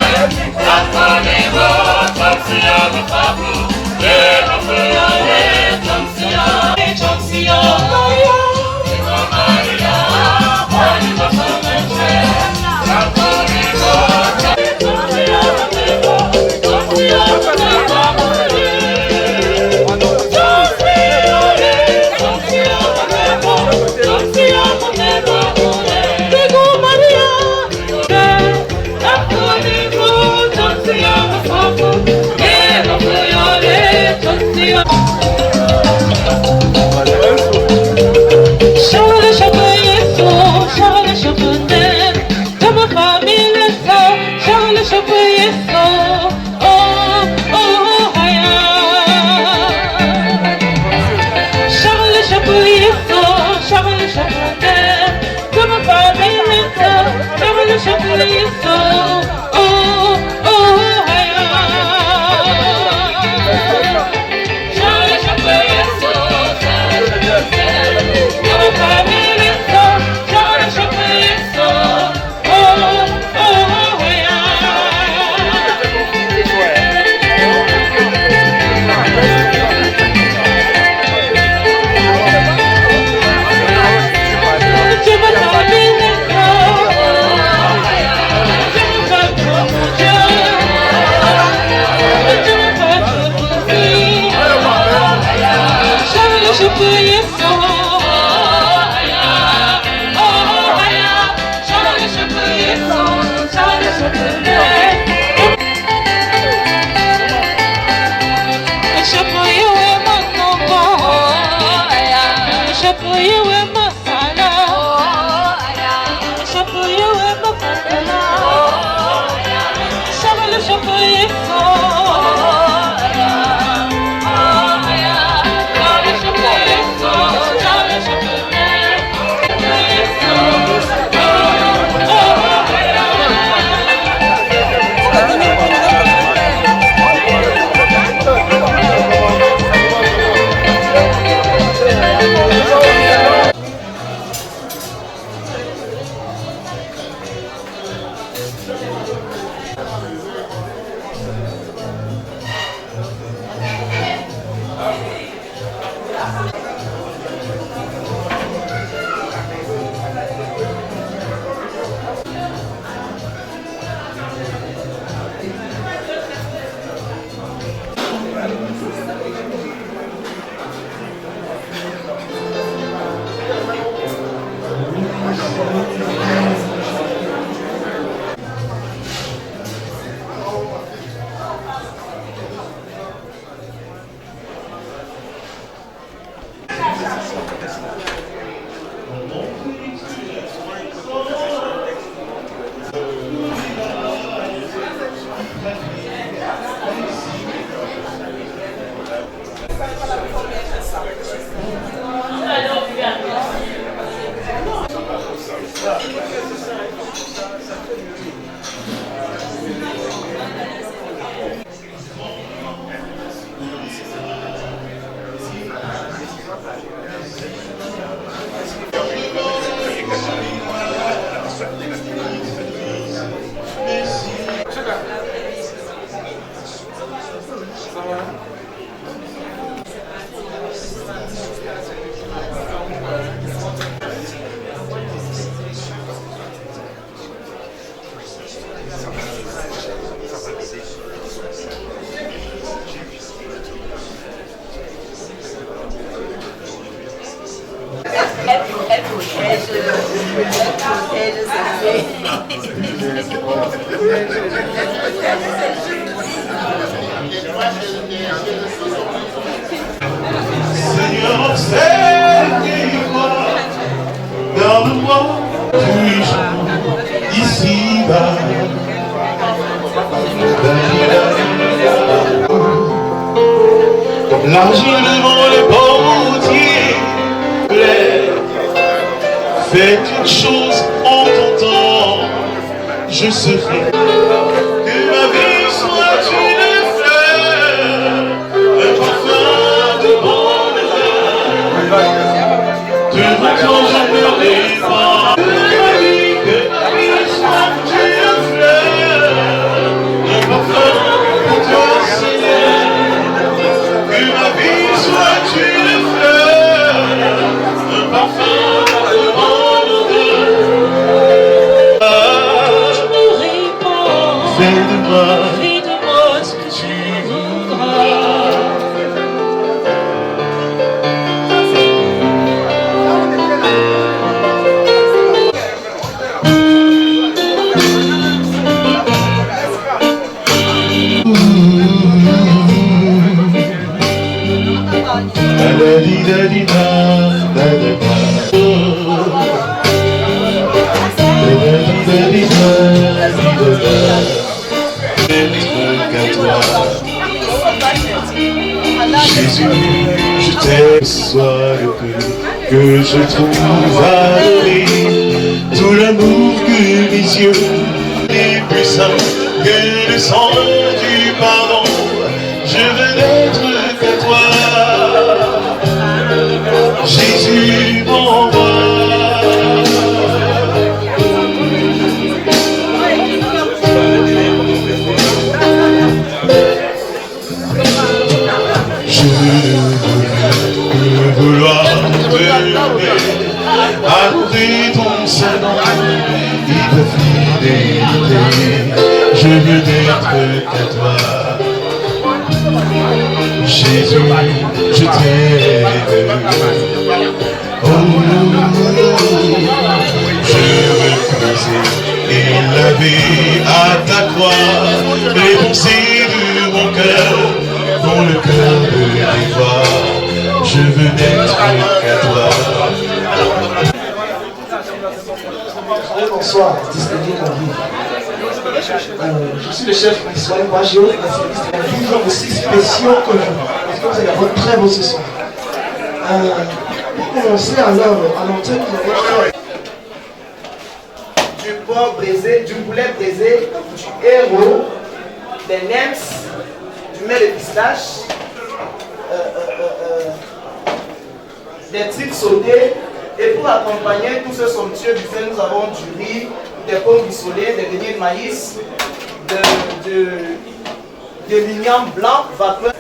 Seigneur, enseigne-moi dans le monde tous les jours, ici-bas. Comme l'argile devant le portier, fais toutes choses en ton temps, je serai. Que ma vie soit une fleur, un parfum de bonne odeur. Devant toi je me répands. Que ma vie soit une fleur, un parfum pour toi Seigneur. Que ma vie soit une fleur, un parfum de bonne odeur. Fais de moi ce que tu voudras. Jésus, je t'aime, sois le peu que je trouve à donner, tout l'amour que mes yeux est plus saint que le sang du pardon. Je veux n'être qu'à toi, Jésus mon roi. Vouloir te lever, adorer ton Saint-Nom et ta fidélité. Je veux n'être qu'à toi, Jésus, je t'aime. Oh, je veux creuser et laver à ta croix les pensées de mon cœur, dans le cœur de tes voix. Je veux n'être qu'à toi. Bonsoir, distingués convives. Je suis le chef Ismaël Bajio, un jour aussi spéciaux que vous, parce que vous allez avoir très beau ce soir. Pour commencer alors, à l'antenne, vous allez faire du porc braisé, du poulet braisé, du héros, des nems, du miel de pistache, des tripes sautées. Et pour accompagner tout ce somptueux buffet, nous avons du riz, des pommes rissolées, des beignets de maïs, de l'igname blanc, vapeur.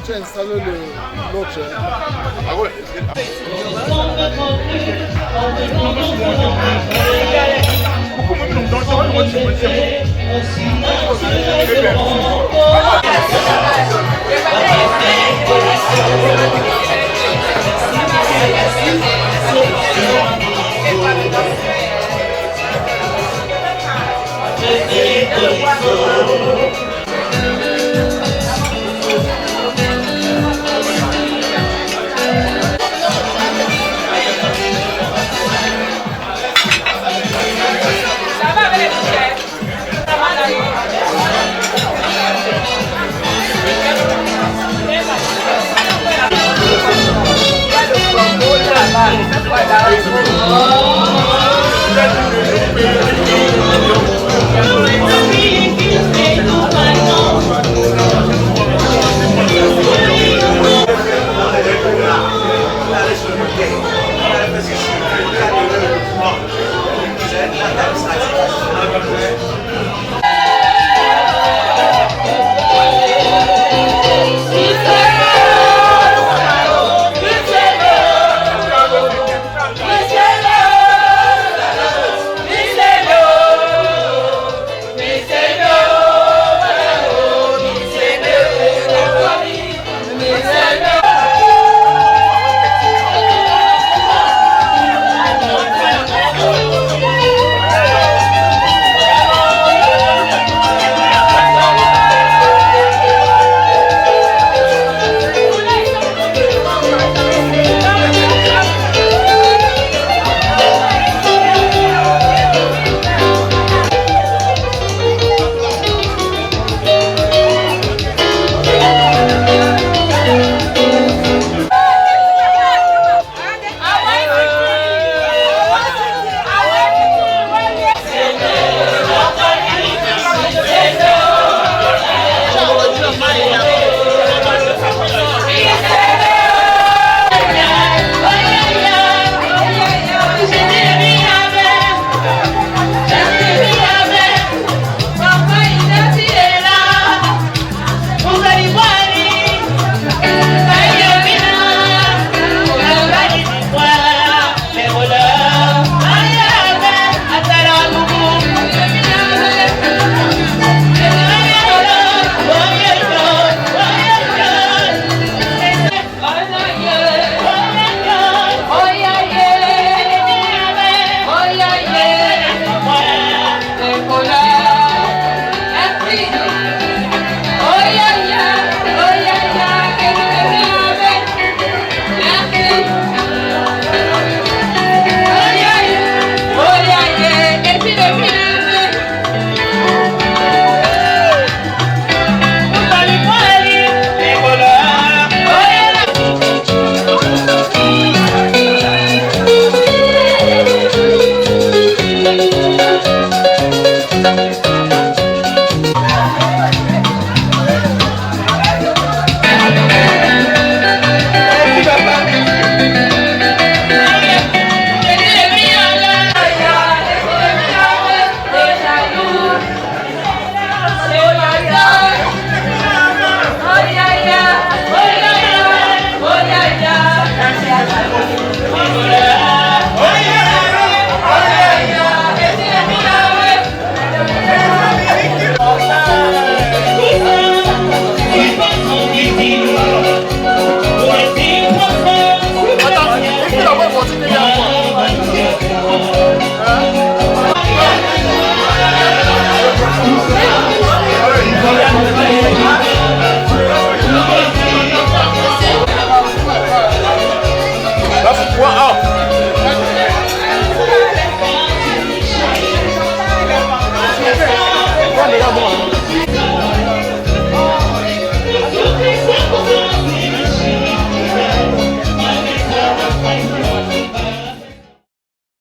Tu as installé l'autre. Ah ouais. Thank you.